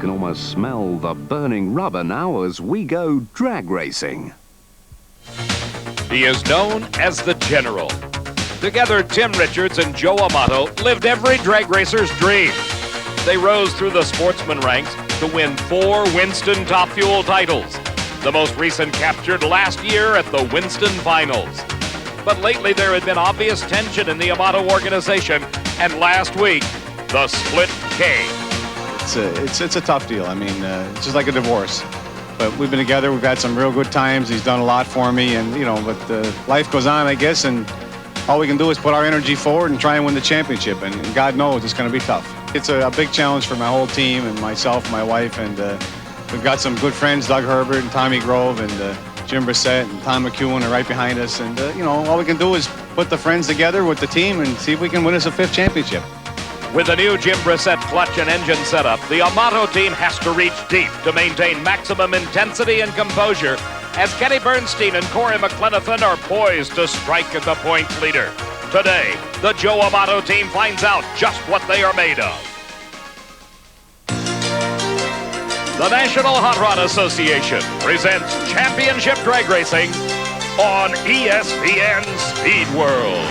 can almost smell the burning rubber now as we go drag racing. He is known as the General. Together, Tim Richards and Joe Amato lived every drag racer's dream. They rose through the sportsman ranks to win 4 Winston Top Fuel titles. The most recent captured last year at the Winston Finals. But lately there had been obvious tension in the Amato organization, and last week, the split came. It's a tough deal. I mean, it's just like a divorce. But we've been together, we've had some real good times. He's done a lot for me, and but life goes on, I guess, and all we can do is put our energy forward and try and win the championship, and God knows it's going to be tough. It's a big challenge for my whole team and myself, my wife, and we've got some good friends, Doug Herbert and Tommy Grove and Jim Brissett and Tom McEwen are right behind us, and all we can do is put the friends together with the team and see if we can win us a 5th championship. With the new Jim Brissett clutch and engine setup, the Amato team has to reach deep to maintain maximum intensity and composure as Kenny Bernstein and Corey McLenithan are poised to strike at the points leader. Today, the Joe Amato team finds out just what they are made of. The National Hot Rod Association presents Championship Drag Racing on ESPN Speed World.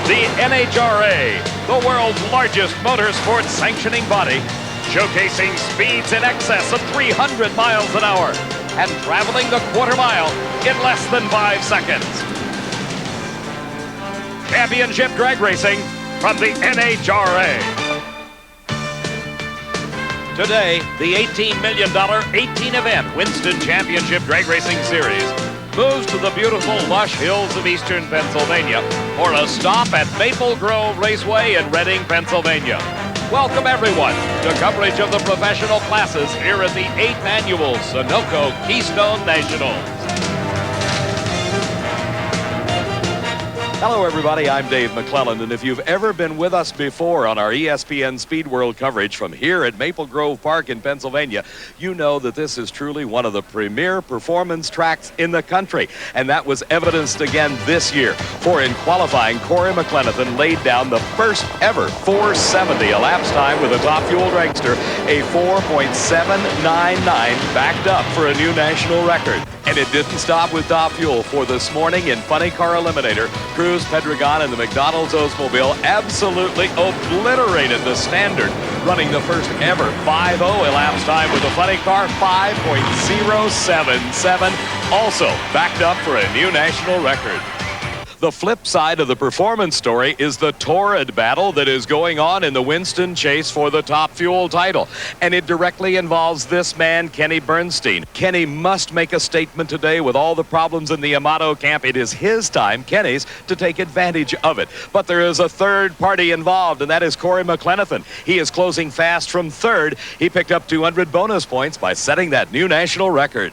The NHRA, the world's largest motorsports sanctioning body, showcasing speeds in excess of 300 miles an hour and traveling the quarter mile in less than 5 seconds. Championship Drag Racing from the NHRA. Today, the $18 million 18-event Winston Championship Drag Racing Series moves to the beautiful, lush hills of eastern Pennsylvania for a stop at Maple Grove Raceway in Reading, Pennsylvania. Welcome, everyone, to coverage of the professional classes here at the 8th Annual Sunoco Keystone Nationals. Hello, everybody. I'm Dave McClellan, and if you've ever been with us before on our ESPN Speed World coverage from here at Maple Grove Park in Pennsylvania, you know that this is truly one of the premier performance tracks in the country, and that was evidenced again this year. For in qualifying, Corey McLenithan laid down the first ever 470 elapsed time with a top fuel dragster, a 4.799 backed up for a new national record. And it didn't stop with top fuel, for this morning in Funny Car Eliminator, Cruz Pedregon and the McDonald's Oldsmobile absolutely obliterated the standard, running the first ever 5.0 elapsed time with a Funny Car, 5.077, also backed up for a new national record. The flip side of the performance story is the torrid battle that is going on in the Winston chase for the top fuel title. And it directly involves this man, Kenny Bernstein. Kenny must make a statement today with all the problems in the Amato camp. It is his time, Kenny's, to take advantage of it. But there is a third party involved, and that is Corey McLenithan. He is closing fast from third. He picked up 200 bonus points by setting that new national record.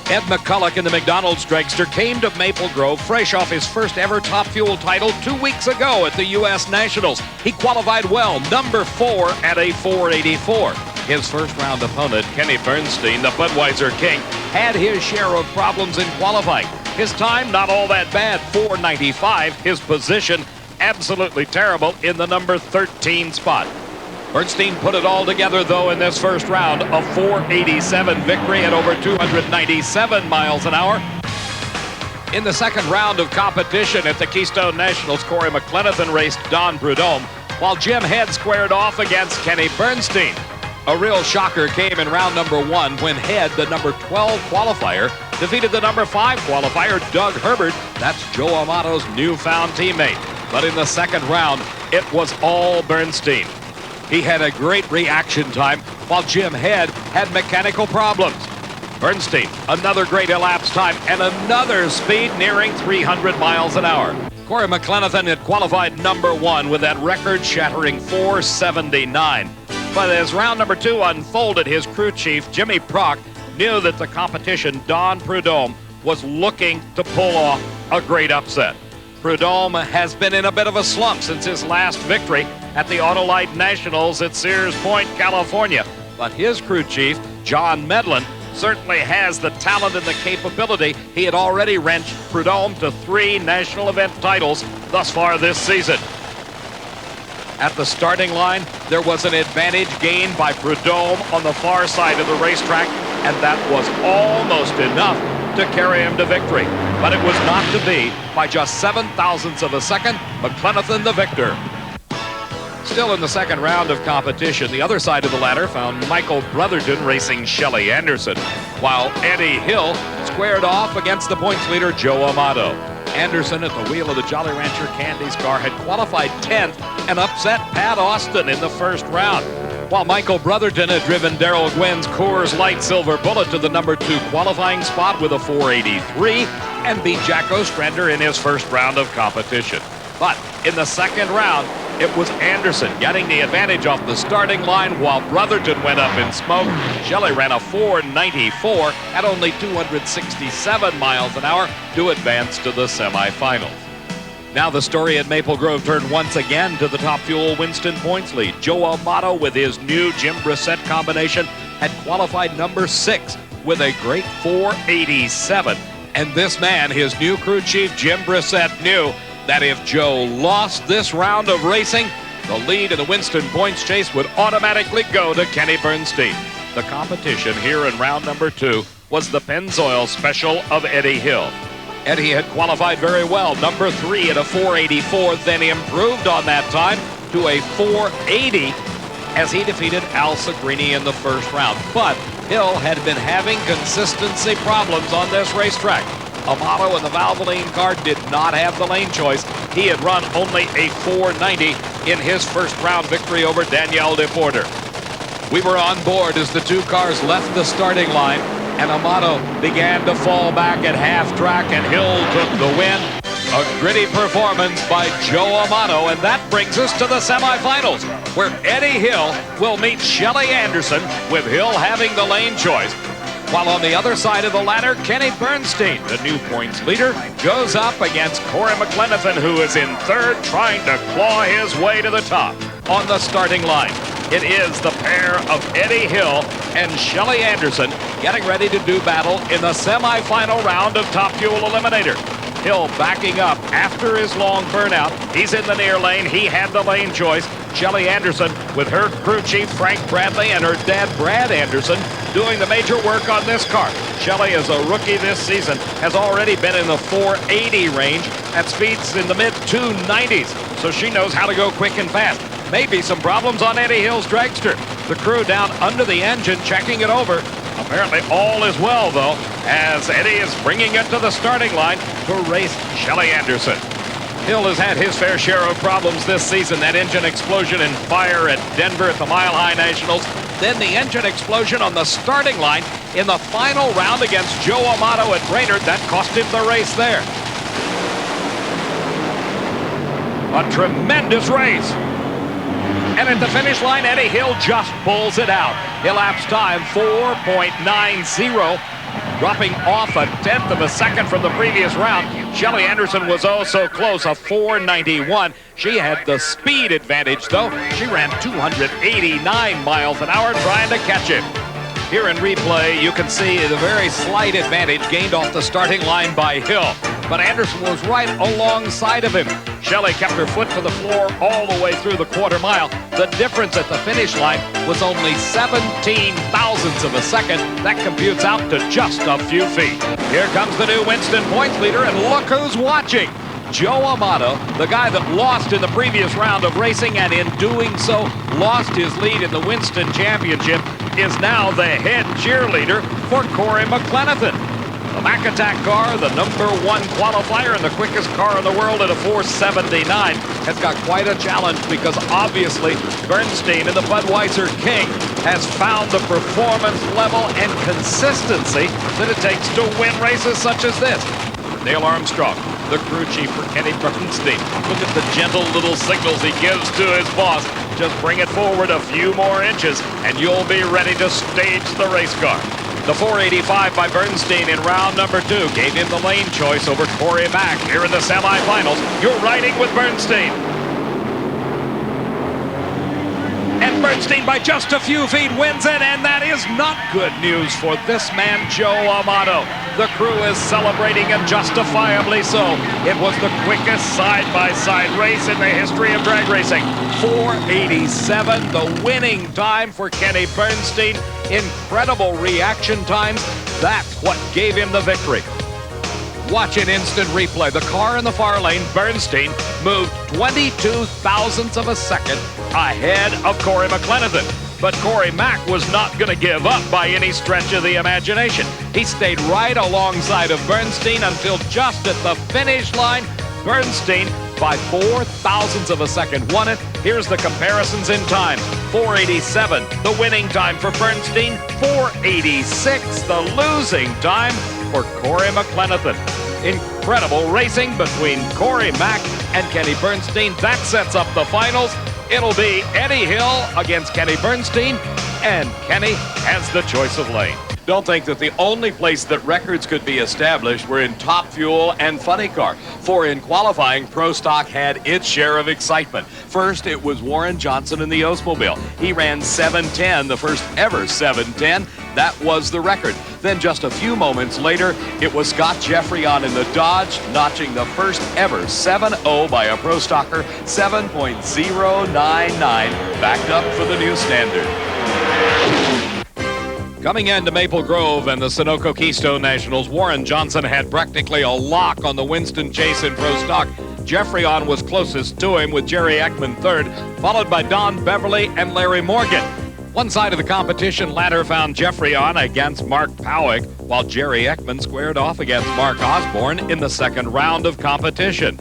Ed McCulloch in the McDonald's dragster came to Maple Grove fresh off his first ever top fuel title 2 weeks ago at the U.S. Nationals. He qualified well, number 4 at a 484. His first round opponent, Kenny Bernstein, the Budweiser King, had his share of problems in qualifying. His time, not all that bad, 495. His position, absolutely terrible in the number 13 spot. Bernstein put it all together, though, in this first round, a 487 victory at over 297 miles an hour. In the second round of competition at the Keystone Nationals, Corey McLenithan raced Don Prudhomme, while Jim Head squared off against Kenny Bernstein. A real shocker came in round number 1 when Head, the number 12 qualifier, defeated the number 5 qualifier, Doug Herbert. That's Joe Amato's newfound teammate. But in the second round, it was all Bernstein. He had a great reaction time, while Jim Head had mechanical problems. Bernstein, another great elapsed time, and another speed nearing 300 miles an hour. Corey McLenithan had qualified number 1 with that record-shattering 479. But as round number 2 unfolded, his crew chief, Jimmy Prock, knew that the competition, Don Prudhomme, was looking to pull off a great upset. Prudhomme has been in a bit of a slump since his last victory at the Autolite Nationals at Sears Point, California. But his crew chief, John Medlin, certainly has the talent and the capability. He had already wrenched Prudhomme to 3 national event titles thus far this season. At the starting line, there was an advantage gained by Prudhomme on the far side of the racetrack, and that was almost enough to carry him to victory. But it was not to be. By just 7/1000ths of a second, McLenathan the victor. Still in the second round of competition, the other side of the ladder found Michael Brotherton racing Shelley Anderson, while Eddie Hill squared off against the points leader Joe Amato. Anderson at the wheel of the Jolly Rancher Candy's car had qualified 10th and upset Pat Austin in the first round, while Michael Brotherton had driven Darrell Gwynn's Coors Light Silver Bullet to the number 2 qualifying spot with a 483 and beat Jack Ostrander in his first round of competition. But in the second round, it was Anderson getting the advantage off the starting line while Brotherton went up in smoke. Shelley ran a 494 at only 267 miles an hour to advance to the semifinals. Now the story at Maple Grove turned once again to the Top Fuel Winston points lead. Joe Amato with his new Jim Brissett combination had qualified number 6 with a great 487. And this man, his new crew chief Jim Brissett, knew that if Joe lost this round of racing, the lead in the Winston points chase would automatically go to Kenny Bernstein. The competition here in round number 2 was the Pennzoil Special of Eddie Hill. Eddie had qualified very well, number 3 at a 484, then improved on that time to a 480 as he defeated Al Segrini in the first round. But Hill had been having consistency problems on this racetrack. Amato in the Valvoline car did not have the lane choice. He had run only a 490 in his first round victory over Daniel DePorter. We were on board as the two cars left the starting line, and Amato began to fall back at half track, and Hill took the win. A gritty performance by Joe Amato, and that brings us to the semifinals, where Eddie Hill will meet Shelley Anderson, with Hill having the lane choice. While on the other side of the ladder, Kenny Bernstein, the new points leader, goes up against Corey McLenathan, who is in third, trying to claw his way to the top. On the starting line, it is the pair of Eddie Hill and Shelley Anderson getting ready to do battle in the semifinal round of Top Fuel Eliminator. Hill backing up after his long burnout. He's in the near lane. He had the lane choice. Shelley Anderson with her crew chief Frank Bradley and her dad Brad Anderson doing the major work on this car. Shelley is a rookie this season, has already been in the 480 range at speeds in the mid-290s, so she knows how to go quick and fast. Maybe some problems on Eddie Hill's dragster. The crew down under the engine checking it over. Apparently all is well, though, as Eddie is bringing it to the starting line to race Shelley Anderson. Hill has had his fair share of problems this season. That engine explosion and fire at Denver at the Mile High Nationals. Then the engine explosion on the starting line in the final round against Joe Amato at Brainerd. That cost him the race there. A tremendous race. And at the finish line, Eddie Hill just pulls it out. Elapsed time 4.90, dropping off a 1/10 of a second from the previous round. Shelley Anderson was oh so close, a 491. She had the speed advantage, though. She ran 289 miles an hour trying to catch him. Here in replay, you can see the very slight advantage gained off the starting line by Hill. But Anderson was right alongside of him. Shelley kept her foot to the floor all the way through the quarter mile. The difference at the finish line was only 17 thousandths of a second. That computes out to just a few feet. Here comes the new Winston points leader, and look who's watching. Joe Amato, the guy that lost in the previous round of racing, and in doing so lost his lead in the Winston Championship, is now the head cheerleader for Corey McLenathan. The Mac Attack car, the #1 qualifier and the quickest car in the world at a 479, has got quite a challenge because obviously Bernstein and the Budweiser King has found the performance level and consistency that it takes to win races such as this. Neil Armstrong, the crew chief for Kenny Bernstein. Look at the gentle little signals he gives to his boss. Just bring it forward a few more inches and you'll be ready to stage the race car. The 485 by Bernstein in round number 2 gave him the lane choice over Corey Mack here in the semifinals. You're riding with Bernstein. And Bernstein by just a few feet wins it, and that is not good news for this man, Joe Amato. The crew is celebrating, and justifiably so. It was the quickest side-by-side race in the history of drag racing. 4:87, the winning time for Kenny Bernstein. Incredible reaction times. That's what gave him the victory. Watch an instant replay. The car in the far lane, Bernstein, moved 22 thousandths of a second ahead of Corey McLenithan. But Corey Mack was not going to give up by any stretch of the imagination. He stayed right alongside of Bernstein until just at the finish line. Bernstein, by 4 thousandths of a second, won it. Here's the comparisons in time. 4:87, the winning time for Bernstein. 4:86, the losing time for Corey McLenithan. Incredible racing between Corey Mack and Kenny Bernstein. That sets up the finals. It'll be Eddie Hill against Kenny Bernstein, and Kenny has the choice of lane. Don't think that the only place that records could be established were in Top Fuel and Funny Car. For in qualifying, Pro Stock had its share of excitement. First, it was Warren Johnson in the Oldsmobile. He ran 7:10, the first ever 7:10. That was the record. Then just a few moments later, it was Scott Jeffreyon in the Dodge, notching the first ever 7.0 by a Pro Stocker, 7.099, backed up for the new standard. Coming into Maple Grove and the Sunoco Keystone Nationals, Warren Johnson had practically a lock on the Winston Chase in Pro Stock. Jeffreyon was closest to him with Jerry Ekman third, followed by Don Beverly and Larry Morgan. One side of the competition ladder found Jeffreyon against Mark Powick, while Jerry Ekman squared off against Mark Osborne in the second round of competition.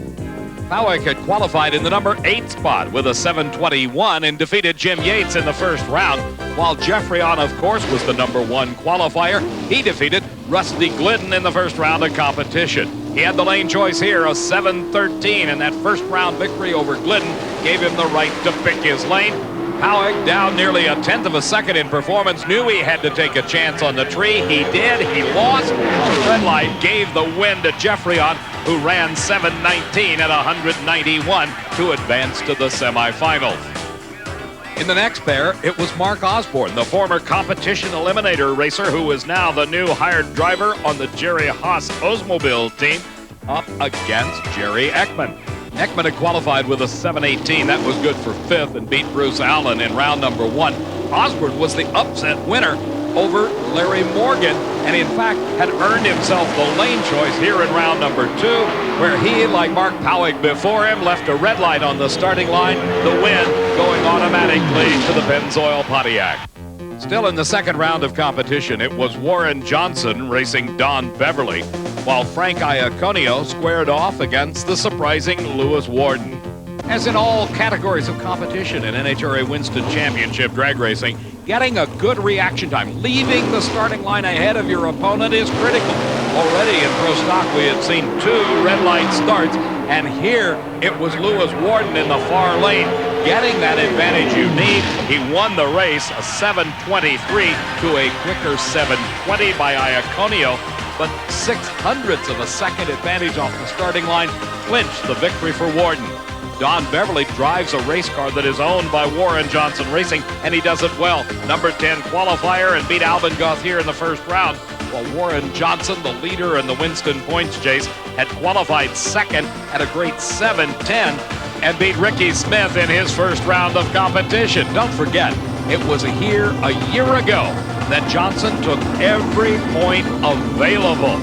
Powick had qualified in the number 8 spot with a 7:21 and defeated Jim Yates in the first round, while Jeffreyon, of course, was the number 1 qualifier. He defeated Rusty Glidden in the first round of competition. He had the lane choice here, a 7:13, and that first round victory over Glidden gave him the right to pick his lane. Powick, down nearly a tenth of a second in performance, knew he had to take a chance on the tree. He did. He lost. The red light gave the win to Jeffreyon, who ran 7:19 at 191 to advance to the semifinals. In the next pair, it was Mark Osborne, the former competition eliminator racer who is now the new hired driver on the Jerry Haas Oldsmobile team, up against Jerry Ekman. Ekman had qualified with a 7:18. That was good for 5th and beat Bruce Allen in round number 1. Osborne was the upset winner over Larry Morgan, and in fact had earned himself the lane choice here in round number 2, where he, like Mark Powick before him, left a red light on the starting line, the win going automatically to the Pennzoil Pontiac. Still in the second round of competition, it was Warren Johnson racing Don Beverly, while Frank Iaconio squared off against the surprising Lewis Warden. As in all categories of competition in NHRA Winston Championship drag racing, getting a good reaction time, leaving the starting line ahead of your opponent is critical. Already in Pro Stock, we had seen 2 red light starts, and here it was Lewis Warden in the far lane, getting that advantage you need. He won the race, a 7:23 to a quicker 7:20 by Iaconio, but 0.06 of a second advantage off the starting line clinched the victory for Warden. Don Beverly drives a race car that is owned by Warren Johnson Racing, and he does it well. Number 10 qualifier and beat Alvin Gauthier in the first round, while Warren Johnson, the leader in the Winston points chase, had qualified second at a great 7:10 and beat Ricky Smith in his first round of competition. Don't forget, it was here a year ago that Johnson took every point available.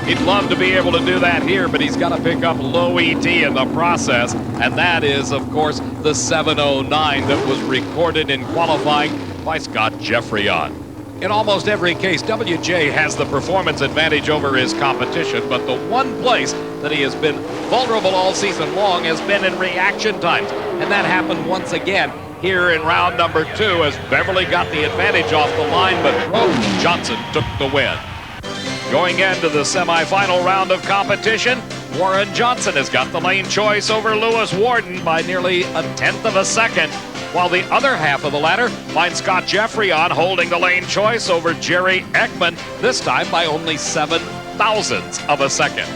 He'd love to be able to do that here, but he's got to pick up low ET in the process, and that is, of course, the 7:09 that was recorded in qualifying by Scott Jeffreyon. In almost every case, WJ has the performance advantage over his competition, but the one place that he has been vulnerable all season long has been in reaction times, and that happened once again here in round number 2 as Beverly got the advantage off the line, but Johnson took the win. Going into the semifinal round of competition, Warren Johnson has got the lane choice over Lewis Warden by nearly a tenth of a second, while the other half of the ladder finds Scott Jeffreyon holding the lane choice over Jerry Ekman, this time by only 7 thousandths of a second.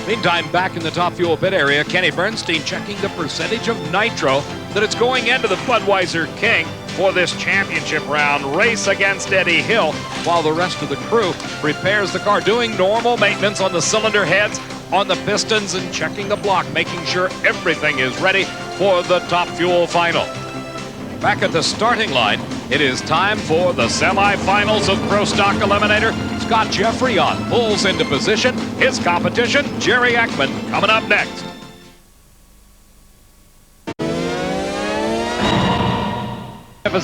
Meantime, back in the Top Fuel pit area, Kenny Bernstein checking the percentage of nitro that it's going into the Budweiser King. for this championship round race against Eddie Hill, while the rest of the crew prepares the car, doing normal maintenance on the cylinder heads, on the pistons, and checking the block, making sure everything is ready for the Top Fuel final. Back at the starting line, it is time for the semifinals of Pro Stock Eliminator. Scott Jeffreyon pulls into position. His competition, Jerry Ekman, coming up next.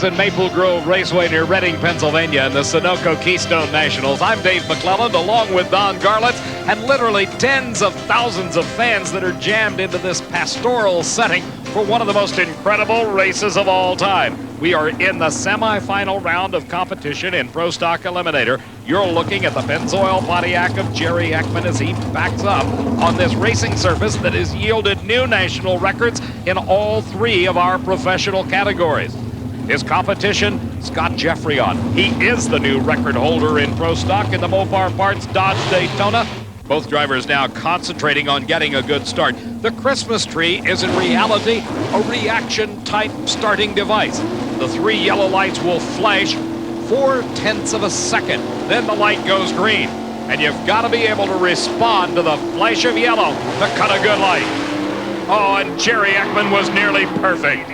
In Maple Grove Raceway near Reading, Pennsylvania in the Sunoco Keystone Nationals. I'm Dave McClelland along with Don Garlitz and literally tens of thousands of fans that are jammed into this pastoral setting for one of the most incredible races of all time. We are in the semifinal round of competition in Pro Stock Eliminator. You're looking at the Pennzoil Pontiac of Jerry Ekman as he backs up on this racing surface that has yielded new national records in all three of our professional categories. His competition, Scott Jeffreyon. He is the new record holder in Pro Stock in the Mopar Parts Dodge Daytona. Both drivers now concentrating on getting a good start. The Christmas tree is in reality a reaction-type starting device. The three yellow lights will flash 4/10 of a second. Then the light goes green. And you've got to be able to respond to the flash of yellow to cut a good light. Oh, and Jerry Ekman was nearly perfect.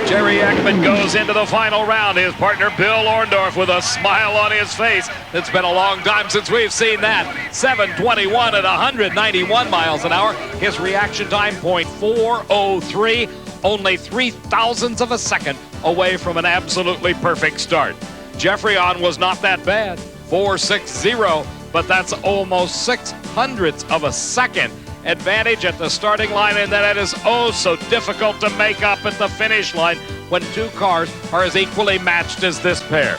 Jerry Ekman goes into the final round. His partner Bill Orndorff with a smile on his face. It's been a long time since we've seen that. 7:21 at 191 miles an hour. His reaction time, 0.403. Only 0.003 of a second away from an absolutely perfect start. Jeffreyon was not that bad. 4.60, but that's almost 0.06 of a second advantage at the starting line, and that is oh so difficult to make up at the finish line when two cars are as equally matched as this pair.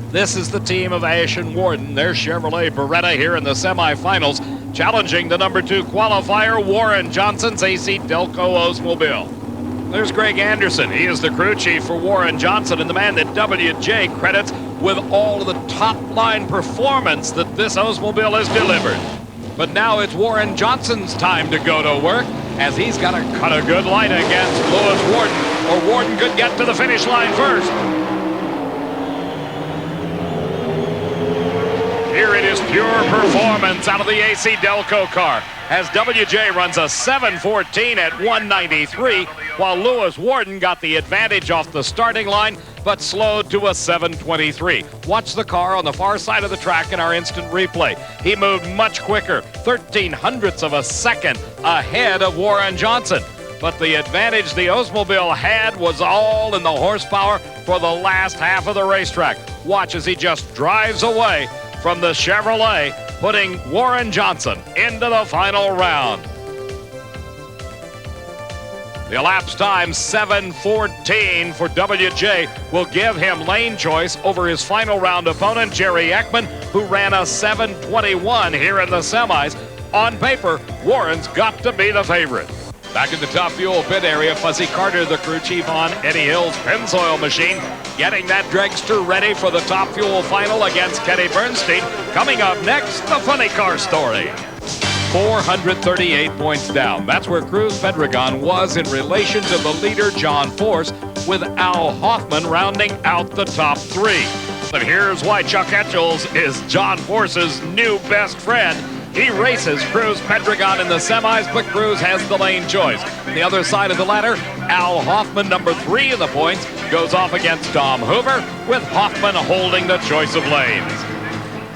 This is the team of Ash and Warden, their Chevrolet Beretta here in the semifinals, challenging the number 2 qualifier, Warren Johnson's AC Delco Oldsmobile. There's Greg Anderson. He is the crew chief for Warren Johnson and the man that WJ credits with all of the top-line performance that this Oldsmobile has delivered. But now it's Warren Johnson's time to go to work as he's got to cut a good light against Lewis Warden, or Warden could get to the finish line first. Here it is pure performance out of the AC Delco car as WJ runs a 7:14 at 193, while Lewis Warden got the advantage off the starting line but slowed to a 7:23. Watch the car on the far side of the track in our instant replay. He moved much quicker, 0.13 of a second ahead of Warren Johnson. But the advantage the Oldsmobile had was all in the horsepower for the last half of the racetrack. Watch as he just drives away from the Chevrolet, putting Warren Johnson into the final round. The elapsed time, 7:14 for WJ, will give him lane choice over his final round opponent, Jerry Ekman, who ran a 7:21 here in the semis. On paper, Warren's got to be the favorite. Back in the Top Fuel pit area, Fuzzy Carter, the crew chief on Eddie Hill's Pennzoil machine, getting that dragster ready for the Top Fuel final against Kenny Bernstein. Coming up next, the funny car story. 438 points down. That's where Cruz Pedregon was in relation to the leader, John Force, with Al Hoffman rounding out the top three. But here's why Chuck Etchells is John Force's new best friend. He races Cruz Pedregon in the semis, but Cruz has the lane choice. On the other side of the ladder, Al Hoffman, number 3 in the points, goes off against Tom Hoover, with Hoffman holding the choice of lanes.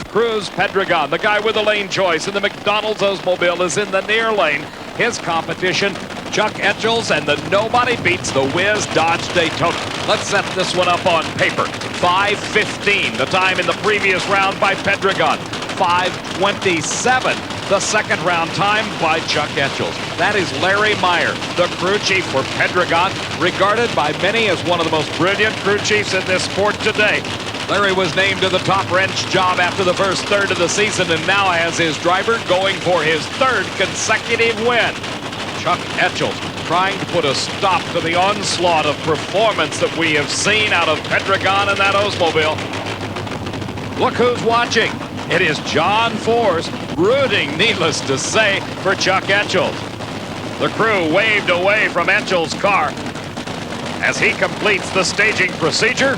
Cruz Pedregon, the guy with the lane choice in the McDonald's Oldsmobile, is in the near lane. His competition, Chuck Etchells and the nobody beats the Whiz Dodge Daytona. Let's set this one up on paper. 5:15, the time in the previous round by Pedregon. 5:27, the second round time by Chuck Etchells. That is Larry Meyer, the crew chief for Pedregon, regarded by many as one of the most brilliant crew chiefs in this sport today. Larry was named to the top wrench job after the first third of the season and now has his driver going for his 3rd consecutive win. Chuck Etchells trying to put a stop to the onslaught of performance that we have seen out of Pedregon and that Oldsmobile. Look who's watching. It is John Force rooting, needless to say, for Chuck Etchells. The crew waved away from Enchel's car as he completes the staging procedure.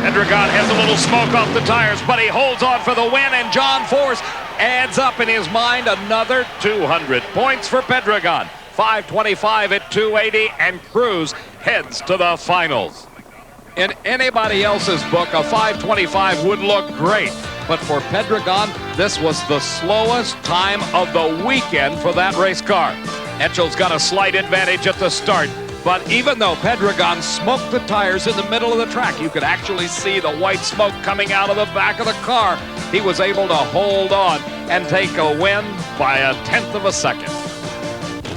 Pedregon has a little smoke off the tires, but he holds on for the win, and John Force adds up in his mind another 200 points for Pedregon. 525 at 280, and Cruz heads to the finals. In anybody else's book, a 525 would look great, but for Pedregon, this was the slowest time of the weekend for that race car. Enchel's got a slight advantage at the start, but even though Pedregon smoked the tires in the middle of the track, you could actually see the white smoke coming out of the back of the car. He was able to hold on and take a win by a 1/10 of a second.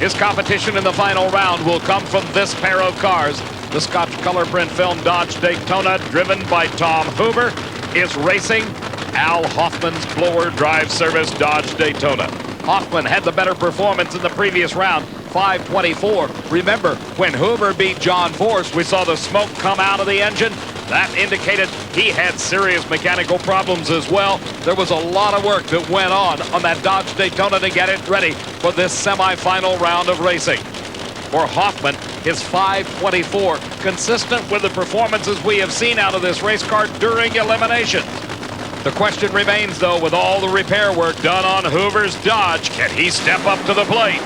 His competition in the final round will come from this pair of cars. The Scotch color print film Dodge Daytona, driven by Tom Hoover, is racing Al Hoffman's blower drive service Dodge Daytona. Hoffman had the better performance in the previous round, 524. Remember, when Hoover beat John Force, we saw the smoke come out of the engine. That indicated he had serious mechanical problems as well. There was a lot of work that went on that Dodge Daytona to get it ready for this semifinal round of racing. For Hoffman, his 524, consistent with the performances we have seen out of this race car during elimination. The question remains, though, with all the repair work done on Hoover's Dodge, can he step up to the plate?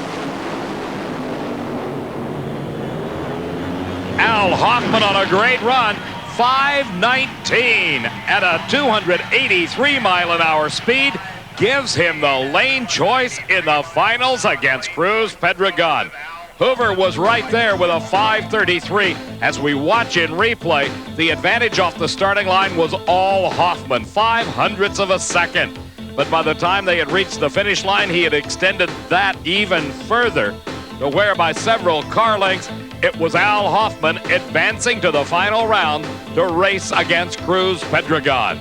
Al Hoffman on a great run, 519 at a 283-mile-an-hour speed, gives him the lane choice in the finals against Cruz Pedregon. Hoover was right there with a 533. As we watch in replay, the advantage off the starting line was all Hoffman, 0.05 of a second. But by the time they had reached the finish line, he had extended that even further, to where by several car lengths, it was Al Hoffman advancing to the final round to race against Cruz Pedregon.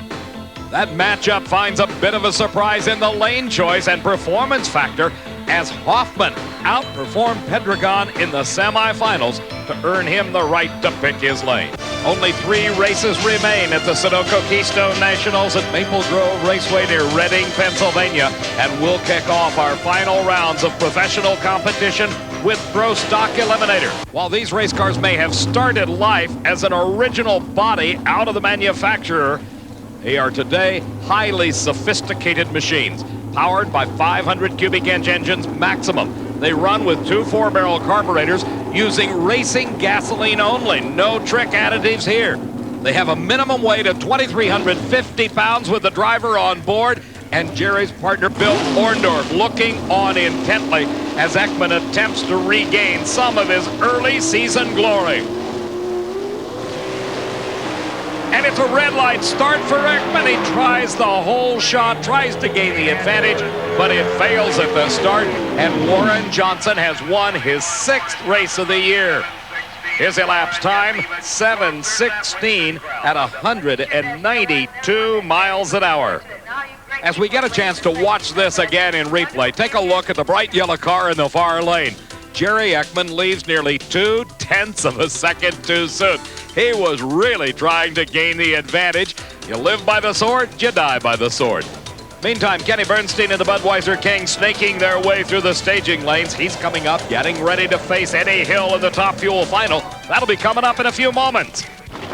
That matchup finds a bit of a surprise in the lane choice and performance factor, as Hoffman outperformed Pedregon in the semifinals to earn him the right to pick his lane. Only 3 races remain at the Sunoco Keystone Nationals at Maple Grove Raceway near Reading, Pennsylvania, and we'll kick off our final rounds of professional competition with Pro Stock Eliminator. While these race cars may have started life as an original body out of the manufacturer, they are today highly sophisticated machines, powered by 500 cubic inch engines maximum. They run with 2 4-barrel carburetors using racing gasoline only. No trick additives here. They have a minimum weight of 2,350 pounds with the driver on board, and Jerry's partner Bill Orndorff looking on intently as Ekman attempts to regain some of his early season glory. And it's a red light start for Ekman. He tries the whole shot, tries to gain the advantage, but it fails at the start, and Warren Johnson has won his 6th race of the year. His elapsed time, 7:16 at 192 miles an hour. As we get a chance to watch this again in replay, take a look at the bright yellow car in the far lane. Jerry Ekman leaves nearly 0.2 of a second too soon. He was really trying to gain the advantage. You live by the sword, you die by the sword. Meantime, Kenny Bernstein and the Budweiser King snaking their way through the staging lanes. He's coming up, getting ready to face Eddie Hill in the Top Fuel final. That'll be coming up in a few moments.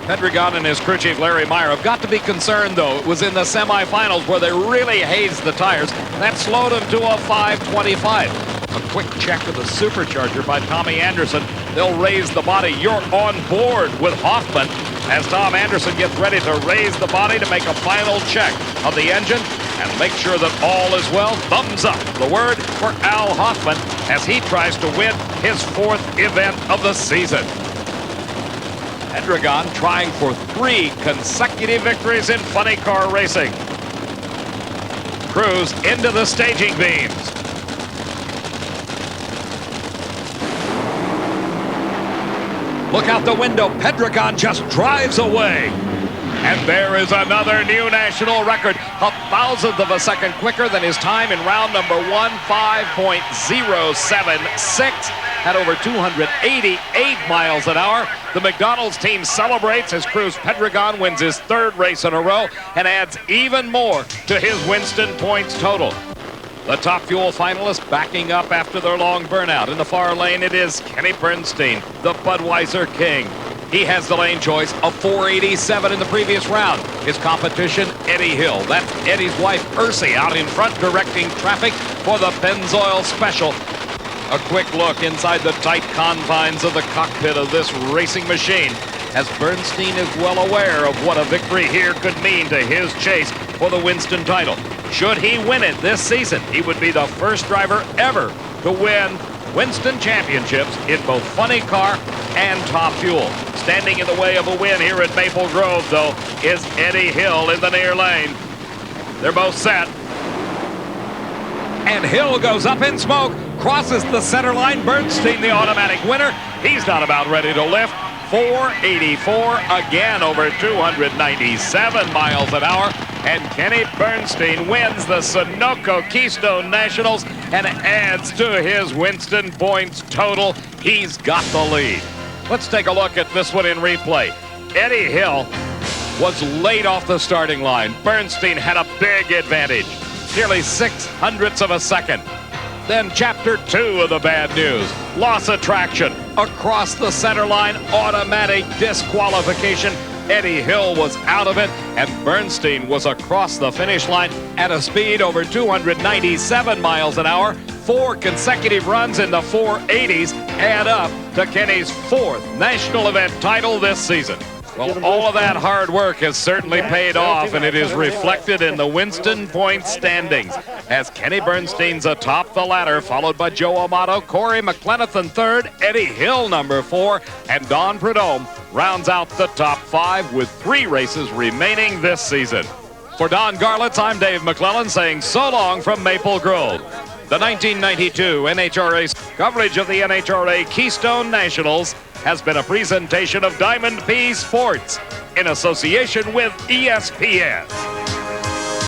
Pedregon and his crew chief Larry Meyer have got to be concerned, though. It was in the semifinals where they really hazed the tires. That slowed him to a 525. A quick check of the supercharger by Tommy Anderson. They'll raise the body. You're on board with Hoffman as Tom Anderson gets ready to raise the body to make a final check of the engine and make sure that all is well. Thumbs up, the word for Al Hoffman as he tries to win his 4th event of the season. Pedregon trying for 3 consecutive victories in funny car racing. Cruz into the staging beams. Look out the window. Pedregon just drives away. And there is another new national record, 1,000th of a second quicker than his time in round number 1, 5.076 at over 288 miles an hour. The McDonald's team celebrates as Cruz Pedregon wins his 3rd race in a row and adds even more to his Winston points total. The Top Fuel finalists backing up after their long burnout. In the far lane, it is Kenny Bernstein, the Budweiser King. He has the lane choice of 487 in the previous round. His competition, Eddie Hill. That's Eddie's wife, Ursi, out in front directing traffic for the Pennzoil Special. A quick look inside the tight confines of the cockpit of this racing machine, as Bernstein is well aware of what a victory here could mean to his chase for the Winston title. Should he win it this season, he would be the first driver ever to win Winston championships in both funny car and Top Fuel. Standing in the way of a win here at Maple Grove, though, is Eddie Hill in the near lane. They're both set. And Hill goes up in smoke, crosses the center line. Bernstein, the automatic winner. He's not about ready to lift. 484 again, over 297 miles an hour. And Kenny Bernstein wins the Sunoco Keystone Nationals and adds to his Winston points total. He's got the lead. Let's take a look at this one in replay. Eddie Hill was late off the starting line. Bernstein had a big advantage, nearly 0.06 of a second. Then chapter 2 of the bad news. Loss of traction across the center line, automatic disqualification. Eddie Hill was out of it, and Bernstein was across the finish line at a speed over 297 miles an hour. 4 consecutive runs in the 480s add up to Kenny's 4th national event title this season. Well, all of that hard work has certainly paid off, and it is reflected in the Winston point standings, as Kenny Bernstein's atop the ladder, followed by Joe Amato, Corey McLenithan third, Eddie Hill number 4, and Don Prudhomme rounds out the top 5 with 3 races remaining this season. For Don Garlitz, I'm Dave McClellan saying so long from Maple Grove. The 1992 NHRA coverage of the NHRA Keystone Nationals has been a presentation of Diamond P Sports in association with ESPN.